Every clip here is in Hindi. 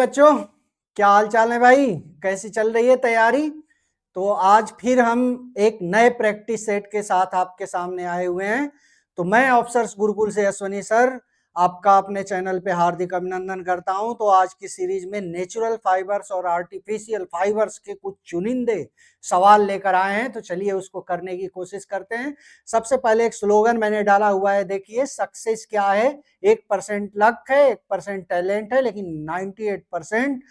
बच्चों, क्या हाल चाल है भाई? कैसी चल रही है तैयारी? तो आज फिर हम एक नए प्रैक्टिस सेट के साथ आपके सामने आए हुए हैं। तो मैं ऑफिसर्स गुरुकुल से अश्वनी सर आपका अपने चैनल पे हार्दिक अभिनंदन करता हूं। तो आज की सीरीज में नेचुरल फाइबर्स और आर्टिफिशियल फाइबर्स के कुछ चुनिंदे सवाल लेकर आए हैं। तो चलिए उसको करने की कोशिश करते हैं। सबसे पहले एक स्लोगन मैंने डाला हुआ है, देखिए, सक्सेस क्या है? 1% लक है, 1% टैलेंट है, लेकिन 98%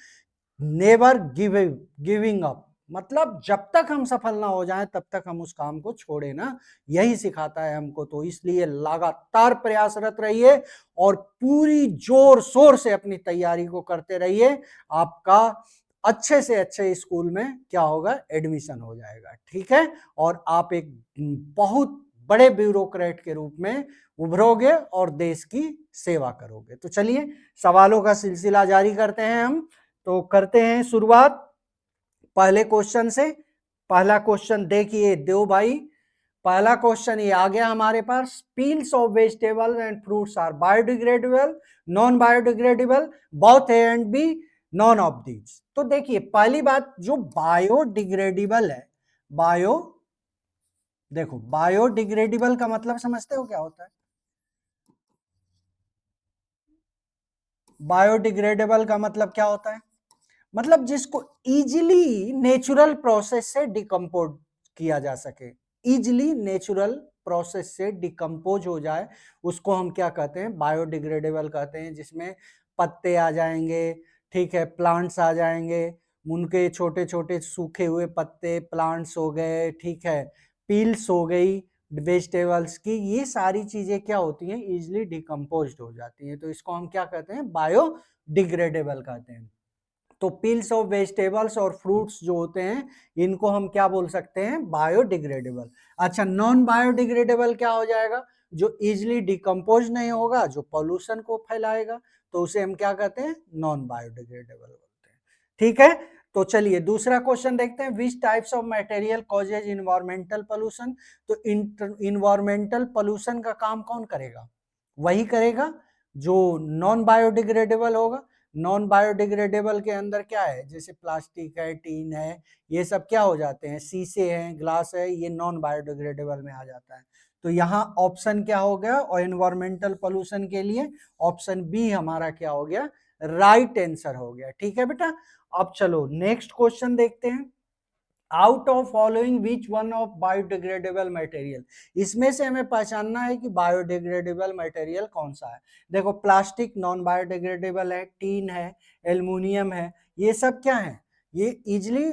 नेवर गिविंग अप। मतलब जब तक हम सफल ना हो जाएं तब तक हम उस काम को छोड़े ना, यही सिखाता है हमको। तो इसलिए लगातार प्रयासरत रहिए और पूरी जोर शोर से अपनी तैयारी को करते रहिए। आपका अच्छे से अच्छे स्कूल में क्या होगा? एडमिशन हो जाएगा, ठीक है। और आप एक बहुत बड़े ब्यूरोक्रेट के रूप में उभरोगे और देश की सेवा करोगे। तो चलिए सवालों का सिलसिला जारी करते हैं हम। तो करते हैं शुरुआत पहले क्वेश्चन से। पहला क्वेश्चन देखिए दो भाई। पहला क्वेश्चन ये आ गया हमारे पास, peels of vegetable and fruits are biodegradable, non biodegradable, both A and B, none of these. तो देखिए पहली बात, जो बायोडिग्रेडेबल है, देखो बायोडिग्रेडेबल का मतलब समझते हो क्या होता है? बायोडिग्रेडेबल का मतलब क्या होता है? मतलब जिसको इजिली नेचुरल प्रोसेस से डिकम्पोज किया जा सके, इजिली नेचुरल प्रोसेस से डिकम्पोज हो जाए, उसको हम क्या कहते हैं? बायोडिग्रेडेबल कहते हैं। जिसमें पत्ते आ जाएंगे, ठीक है, प्लांट्स आ जाएंगे, उनके छोटे छोटे सूखे हुए पत्ते प्लांट्स हो गए, ठीक है, पील्स हो गई वेजिटेबल्स की, ये सारी चीजें क्या होती हैं? इजिली डिकम्पोज हो जाती हैं। तो इसको हम क्या कहते हैं? बायोडिग्रेडेबल कहते हैं। तो पील्स ऑफ वेजिटेबल्स और फ्रूट्स जो होते हैं, इनको हम क्या बोल सकते हैं? बायोडिग्रेडेबल। अच्छा, नॉन बायोडिग्रेडेबल क्या हो जाएगा? जो इजिली डिकम्पोज नहीं होगा, जो पॉल्यूशन को फैलाएगा, तो उसे हम क्या कहते हैं? नॉन बायोडिग्रेडेबल बोलते हैं, ठीक है। तो चलिए दूसरा क्वेश्चन देखते हैं, which types of material causes environmental pollution. तो इन्वायरमेंटल पोल्यूशन का काम कौन करेगा? वही करेगा जो नॉन बायोडिग्रेडेबल होगा। नॉन बायोडिग्रेडेबल के अंदर क्या है? जैसे प्लास्टिक है, टीन है, ये सब क्या हो जाते हैं? शीशे हैं, ग्लास है, ये नॉन बायोडिग्रेडेबल में आ जाता है। तो यहाँ ऑप्शन क्या हो गया? और एनवायरमेंटल पोल्यूशन के लिए ऑप्शन बी हमारा क्या हो गया? राइट आंसर हो गया, ठीक है बेटा। अब चलो नेक्स्ट क्वेश्चन देखते हैं, out of following which one of biodegradable material. इसमें से हमें पहचानना है कि बायोडिग्रेडेबल मटेरियल कौन सा है। देखो प्लास्टिक नॉन बायोडिग्रेडेबल है, टीन है, एल्युमिनियम है, ये सब क्या है? ये इजिली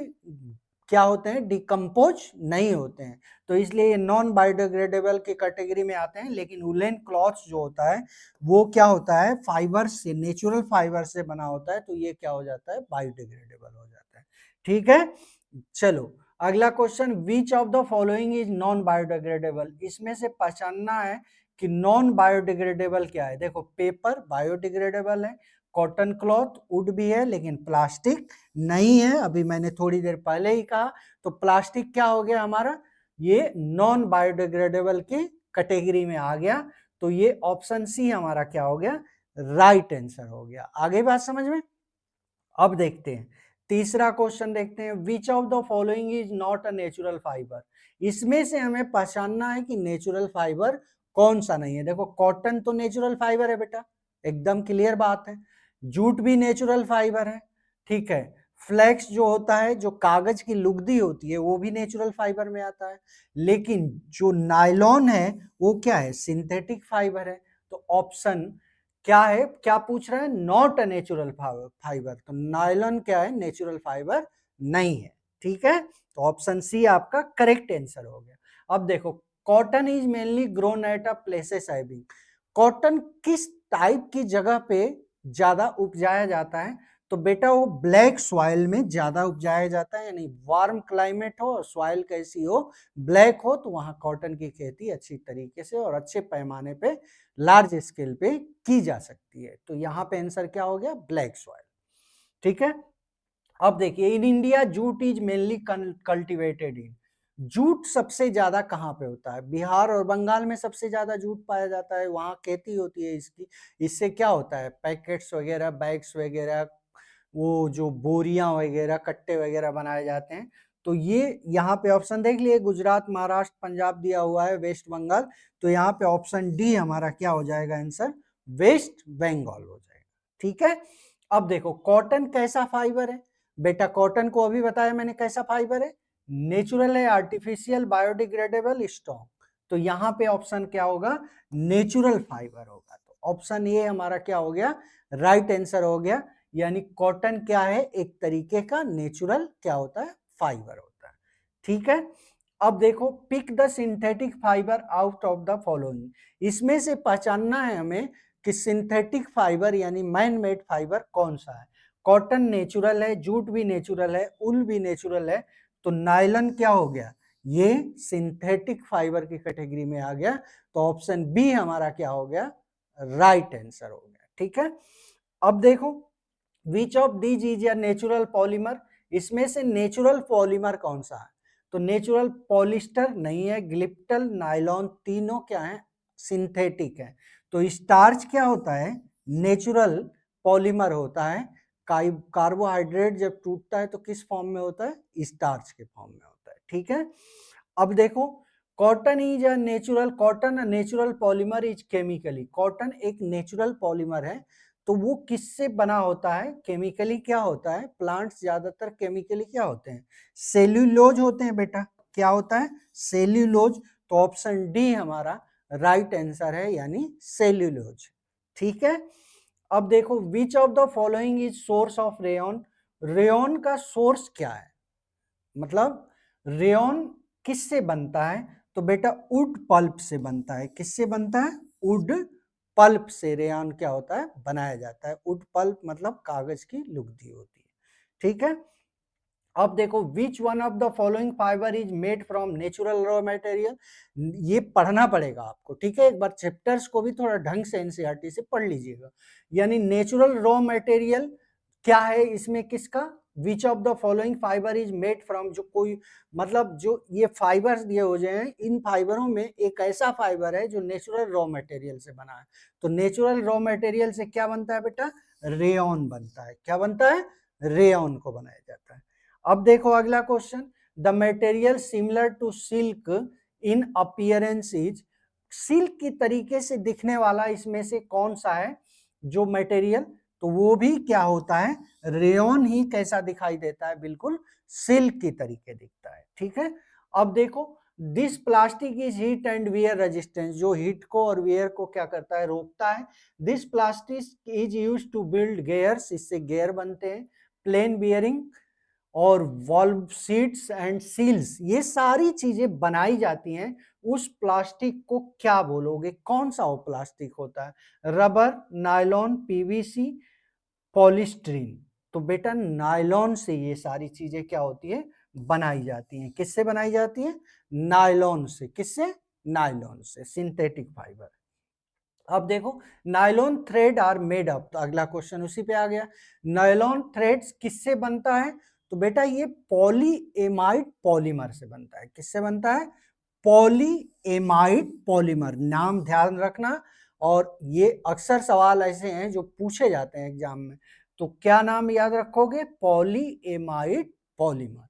क्या होते हैं? डिकम्पोज नहीं होते हैं। तो इसलिए ये नॉन बायोडिग्रेडेबल की कैटेगरी में आते हैं। लेकिन वुलन क्लॉथ जो होता है वो क्या होता है? फाइबर से, नेचुरल फाइबर से बना होता है, तो ये क्या हो जाता है? बायोडिग्रेडेबल हो जाता है, ठीक है। चलो अगला question, which of the following is non biodegradable. इसमें से पहचानना है कि नॉन बायोडिग्रेडेबल क्या है। देखो पेपर बायोडिग्रेडेबल है, कॉटन क्लॉथ वुड भी है, लेकिन प्लास्टिक नहीं है, अभी मैंने थोड़ी देर पहले ही कहा। तो प्लास्टिक क्या हो गया हमारा? ये नॉन बायोडिग्रेडेबल की कैटेगरी में आ गया। तो ये ऑप्शन सी हमारा क्या हो गया? राइट आंसर हो गया। आगे बात समझ में? अब देखते हैं तीसरा क्वेश्चन, देखते हैं, which of the following is not a natural fibre. इसमें से हमें पहचानना है कि नेचुरल फाइबर कौन सा नहीं है। देखो कॉटन तो नेचुरल फाइबर है बेटा, एकदम क्लियर बात है। जूट भी नेचुरल फाइबर है, ठीक है। फ्लेक्स जो होता है, जो कागज की लुगदी होती है, वो भी नेचुरल फाइबर में आता है। लेकिन जो नायलॉन है वो क्या है? सिंथेटिक फाइबर है। तो ऑप्शन क्या है? क्या पूछ रहा है? Not a natural fibre. तो नायलॉन क्या है? नेचुरल फाइबर नहीं है, ठीक है। तो ऑप्शन सी आपका करेक्ट आंसर हो गया। अब देखो, cotton is mainly grown at a places having. Cotton किस टाइप की जगह पे ज्यादा उपजाया जाता है? तो बेटा वो ब्लैक सॉइल में ज्यादा उपजाया जाता है, यानी वार्म क्लाइमेट हो, सॉइल कैसी हो, ब्लैक हो, तो वहां कॉटन की खेती अच्छी तरीके से और अच्छे पैमाने पे, लार्ज स्केल पे की जा सकती है। तो यहाँ पे आंसर क्या हो गया? ब्लैक सॉइल, ठीक है। अब देखिए, in India jute is mainly cultivated in. Jute सबसे ज्यादा कहाँ पे होता है? बिहार और बंगाल में सबसे ज्यादा जूट पाया जाता है, वहां खेती होती है इसकी। इससे क्या होता है? पैकेट्स वगैरह, बैग्स वगैरह, वो जो बोरियां वगैरह कट्टे वगैरह बनाए जाते हैं। तो ये यहाँ पे ऑप्शन देख लिए, गुजरात, महाराष्ट्र, पंजाब दिया हुआ है, वेस्ट बंगाल। तो यहाँ पे ऑप्शन डी हमारा क्या हो जाएगा आंसर, वेस्ट बंगाल हो जाएगा। ठीक है, अब देखो कॉटन कैसा फाइबर है बेटा, कॉटन को अभी बताया मैंने कैसा फाइबर है, नेचुरल है, आर्टिफिशियल, बायोडिग्रेडेबल, स्ट्रॉन्ग। तो यहाँ पे ऑप्शन क्या होगा, नेचुरल फाइबर होगा। तो ऑप्शन ए हमारा क्या हो गया, राइट आंसर हो गया। यानी कॉटन क्या है, एक तरीके का नेचुरल क्या होता है, फाइबर होता है। ठीक है, अब देखो pick the synthetic fibre out of the following, इसमें से पहचानना है हमें कि सिंथेटिक फाइबर यानी मैन मेड फाइबर कौन सा है। कॉटन नेचुरल है, जूट भी नेचुरल है, उल भी नेचुरल है, तो नायलन क्या हो गया, ये सिंथेटिक फाइबर की कैटेगरी में आ गया। तो ऑप्शन बी हमारा क्या हो गया, राइट आंसर हो गया। ठीक है, अब देखो which of these is a natural polymer, इसमें से नेचुरल पॉलीमर कौन सा है। तो नेचुरल पॉलिस्टर नहीं है, ग्लिप्टल, नायलॉन, तीनों क्या है, सिंथेटिक है। तो स्टार्च क्या होता है, नेचुरल पॉलीमर होता है। कार्बोहाइड्रेट जब टूटता है तो किस फॉर्म में होता है, स्टार्च के फॉर्म में होता है। ठीक है, अब देखो cotton is a natural, cotton natural polymer is chemically, cotton एक नेचुरल पॉलीमर है। तो वो किससे बना होता है, केमिकली क्या होता है, प्लांट्स ज्यादातर केमिकली क्या होते हैं, सेल्यूलोज होते हैं बेटा। क्या होता है, सेल्यूलोज। तो ऑप्शन डी हमारा राइट आंसर है, यानी सेल्यूलोज। ठीक है, अब देखो which of the following is source of rayon, rayon का सोर्स क्या है, मतलब रेयन किससे बनता है। तो बेटा वुड पल्प से बनता है, किससे बनता है, वुड पल्प से रेयन क्या होता है, बनाया जाता है। वुड पल्प मतलब कागज की लुगदी होती है। ठीक है, अब देखो which one of the following fibre is made from natural raw material, ये पढ़ना पड़ेगा आपको। ठीक है, एक बार चैप्टर्स को भी थोड़ा ढंग से एनसीईआरटी से पढ़ लीजिएगा। यानी नेचुरल रॉ मटेरियल क्या है इसमें, किसका, which of the following fibre is made from, जो कोई मतलब जो ये फाइबर्स दिए हो जाए हैं, इन फाइबरों में एक ऐसा फाइबर है जो नेचुरल रॉ मटेरियल से बना है। तो नेचुरल रॉ मटेरियल से क्या बनता है बेटा, रेयन बनता है। क्या बनता है, रेयन को बनाया जाता है। अब देखो अगला question, the material similar to silk in appearance is, silk की तरीके से दिखने वाला इसमें से कौन सा है जो मटेरियल, तो वो भी क्या होता है, रेयन ही कैसा दिखाई देता है, बिल्कुल सिल्क की तरीके दिखता है। ठीक है, अब देखो this plastic is heat and wear resistance, जो हीट को और वियर को क्या करता है, रोकता है। This plastic is use to build gears, इससे गेयर बनते हैं। प्लेन बियरिंग और वॉल्व सीट्स एंड सील्स, ये सारी चीजें बनाई जाती हैं। उस प्लास्टिक को क्या बोलोगे, कौन सा वो प्लास्टिक होता है, रबर, नायलॉन, पीवीसी, पॉलीस्टीरीन। तो बेटा नायलॉन से ये सारी चीजें क्या होती है, बनाई जाती हैं। किससे बनाई जाती है, नायलॉन से। किससे, नायलॉन से, सिंथेटिक फाइबर। अब देखो nylon thread are made up, तो अगला क्वेश्चन उसी पे आ गया, नायलॉन थ्रेड्स किससे बनता है। तो बेटा ये पॉलीएमाइड पॉलीमर से बनता है। किससे बनता है, पॉलीएमाइड पॉलीमर, नाम ध्यान रखना। और ये अक्सर सवाल ऐसे हैं जो पूछे जाते हैं एग्जाम में, तो क्या नाम याद रखोगे, पॉलीएमाइड पॉलीमर।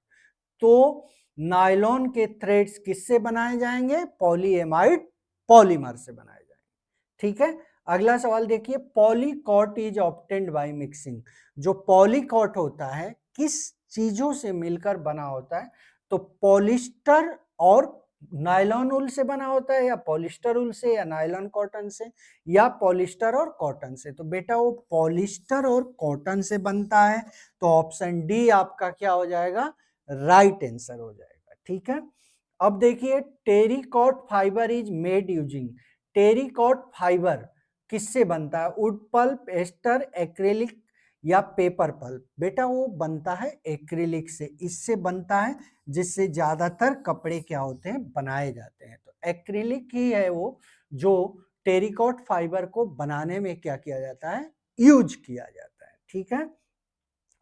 तो नायलॉन के थ्रेड्स किससे बनाए जाएंगे, पॉलीएमाइड पॉलीमर से बनाए जाएंगे। ठीक है, अगला सवाल देखिए, पॉलीकॉट इज ऑब्टेन्ड बाय मिक्सिंग, जो पॉलीकॉट होता है किस चीजों से मिलकर बना होता है। तो पॉलिस्टर और नायलॉन उल से बना होता है, या पॉलिस्टर उल से, या नायलॉन कॉटन से, या पॉलिस्टर और कॉटन से। तो बेटा वो पॉलिस्टर और कॉटन से बनता है। तो ऑप्शन डी आपका क्या हो जाएगा, राइट आंसर हो जाएगा। ठीक है, अब देखिए terricot fibre is made using, terricot fibre किससे बनता है, वुड पल्प, एस्टर, एक्रेलिक, या पेपर पल्प। बेटा वो बनता है एक्रेलिक से, इससे बनता है जिससे ज्यादातर कपड़े क्या होते हैं, बनाए जाते हैं। तो एक्रेलिक ही है वो जो टेरिकॉट फाइबर को बनाने में क्या किया जाता है, यूज किया जाता है। ठीक है,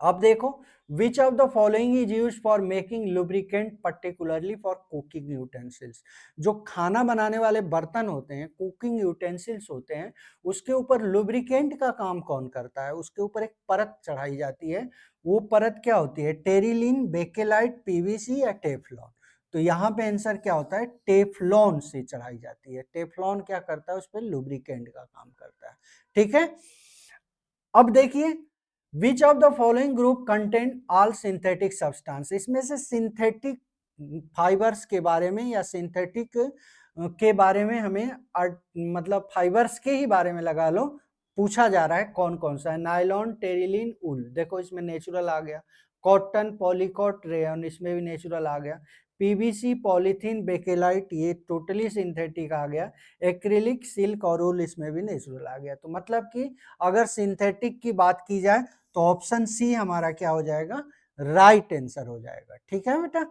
अब देखो, which of the following is use for making lubricant particularly for cooking utensils. जो खाना बनाने वाले बर्तन होते हैं, कुकिंग यूटेंसिल्स होते हैं, उसके ऊपर लुब्रिकेंट का काम कौन करता है? उसके ऊपर एक परत चढ़ाई जाती है, वो परत क्या होती है? टेरिलीन, बेकेलाइट, पीवीसी या टेफलॉन। तो यहाँ पे आंसर क्या होता है? टेफलॉन से चढ़ाई जाती है। टेफलॉन क्या करता है? उस पर लुब्रिकेंट का काम करता है। ठीक है, अब देखिए, which of the following group contain all synthetic substance. इसमें से सिंथेटिक फाइबर्स के बारे में या सिंथेटिक के बारे में हमें मतलब फाइबर्स के ही बारे में लगा लो, पूछा जा रहा है कौन कौन सा है। नायलॉन, टेरिलीन, उल, देखो इसमें नेचुरल आ गया। कॉटन, पॉलीकॉट, रेयन, इसमें भी नेचुरल आ गया। पीवीसी, पॉलीथीन, बेकेलाइट, ये टोटली सिंथेटिक आ गया। एक्रिलिक, सिल्क और उल, इसमें भी नेचुरल आ गया। तो मतलब कि अगर सिंथेटिक की बात की जाए तो ऑप्शन सी हमारा क्या हो जाएगा? राइट आंसर हो जाएगा। ठीक है बेटा,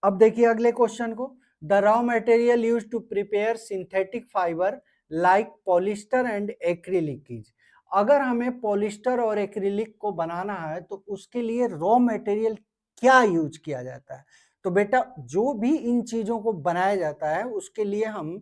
अब देखिए अगले क्वेश्चन को। The raw material use to prepare synthetic fibre like polyester and acrylic is. अगर हमें पॉलिस्टर और एक्रिलिक को बनाना है तो उसके लिए रॉ मटेरियल क्या यूज किया जाता है? तो बेटा जो भी इन चीजों को बनाया जाता है उसके लिए हम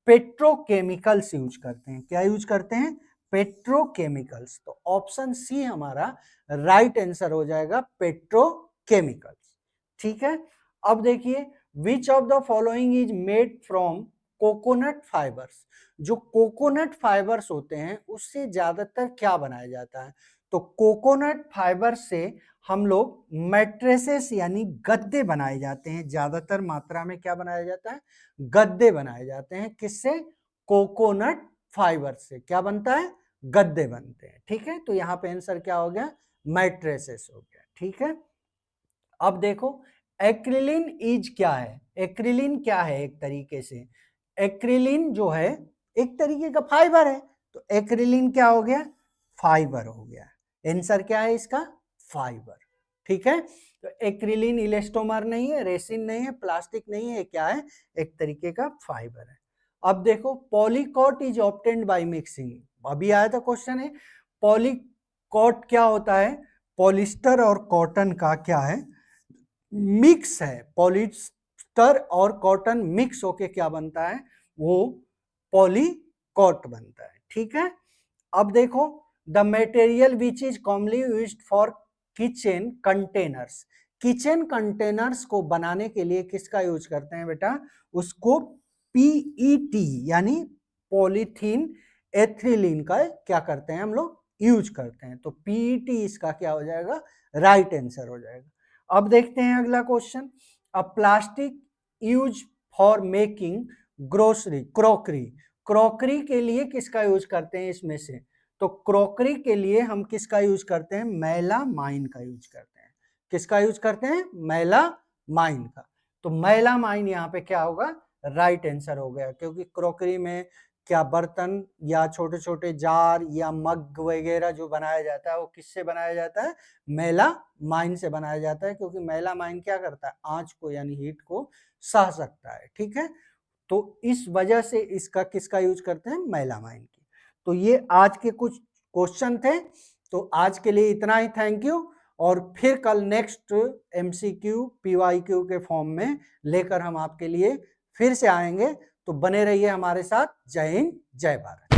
पेट्रोकेमिकल्स यूज करते हैं। क्या यूज करते हैं? पेट्रोकेमिकल्स। तो ऑप्शन सी हमारा राइट आंसर हो जाएगा, पेट्रोकेमिकल्स। ठीक है, अब देखिए, which of the following is made from coconut fibres. जो कोकोनट फाइबर्स होते हैं उससे ज्यादातर क्या बनाया जाता है? तो कोकोनट फाइबर से हम लोग मैट्रेसेस यानी गद्दे बनाए जाते हैं। ज्यादातर मात्रा में क्या बनाया जाता है? गद्दे बनाए जाते हैं। किससे? कोकोनट फाइबर से। क्या बनता है? गद्दे बनते हैं। ठीक है, तो यहाँ पे आंसर क्या हो गया? मैट्रेसेस हो गया। ठीक है, अब देखो, एक्रिलिन इज क्या है? एक्रिलिन क्या है? एक तरीके से एक्रिलिन जो है एक तरीके का फाइबर है। तो एक्रिलिन क्या हो गया? फाइबर हो गया। आंसर क्या है इसका? फाइबर। ठीक है, तो एक्रिलिन इलेस्टोमर नहीं है, रेसिन नहीं है, प्लास्टिक नहीं है, क्या है? एक तरीके का फाइबर है। अब देखो, पॉलीकॉट इज ऑब्टेन्ड बाय मिक्सिंग। अभी आया था क्वेश्चन है, पॉलीकॉट क्या होता है? पॉलिस्टर और कॉटन का क्या है? मिक्स है। पॉलिस्टर और कॉटन मिक्स होके क्या बनता है? वो पॉलीकॉट बनता है। ठीक है, अब देखो, the material which is commonly used for kitchen containers. Kitchen containers को बनाने के लिए किसका यूज करते हैं बेटा? उसको पीईटी यानी पॉलीथीन एथिलीन का क्या करते हैं हम लोग? यूज करते हैं। तो पीईटी इसका क्या हो जाएगा? राइट आंसर हो जाएगा। अब देखते हैं अगला question. A plastic use for making grocery, crockery. Crockery के लिए किसका यूज करते हैं इसमें से? तो क्रॉकरी के लिए हम किसका यूज करते हैं? मैलामाइन का यूज करते हैं। किसका यूज करते हैं? मैलामाइन का। तो मैलामाइन यहाँ पे क्या होगा? राइट आंसर हो गया, क्योंकि क्रॉकरी में क्या बर्तन या छोटे छोटे जार या मग वगैरह जो बनाया जाता है वो किससे बनाया जाता है? मैलामाइन से बनाया जाता है, क्योंकि मैलामाइन क्या करता है? आंच को यानी हीट को सह सकता है। ठीक है, तो इस वजह से इसका किसका यूज करते हैं? मैलामाइन की। तो ये आज के कुछ क्वेश्चन थे। तो आज के लिए इतना ही, थैंक यू। और फिर कल नेक्स्ट एमसीक्यू पीवाईक्यू के फॉर्म में लेकर हम आपके लिए फिर से आएंगे। तो बने रहिए हमारे साथ। जय हिंद, जय भारत।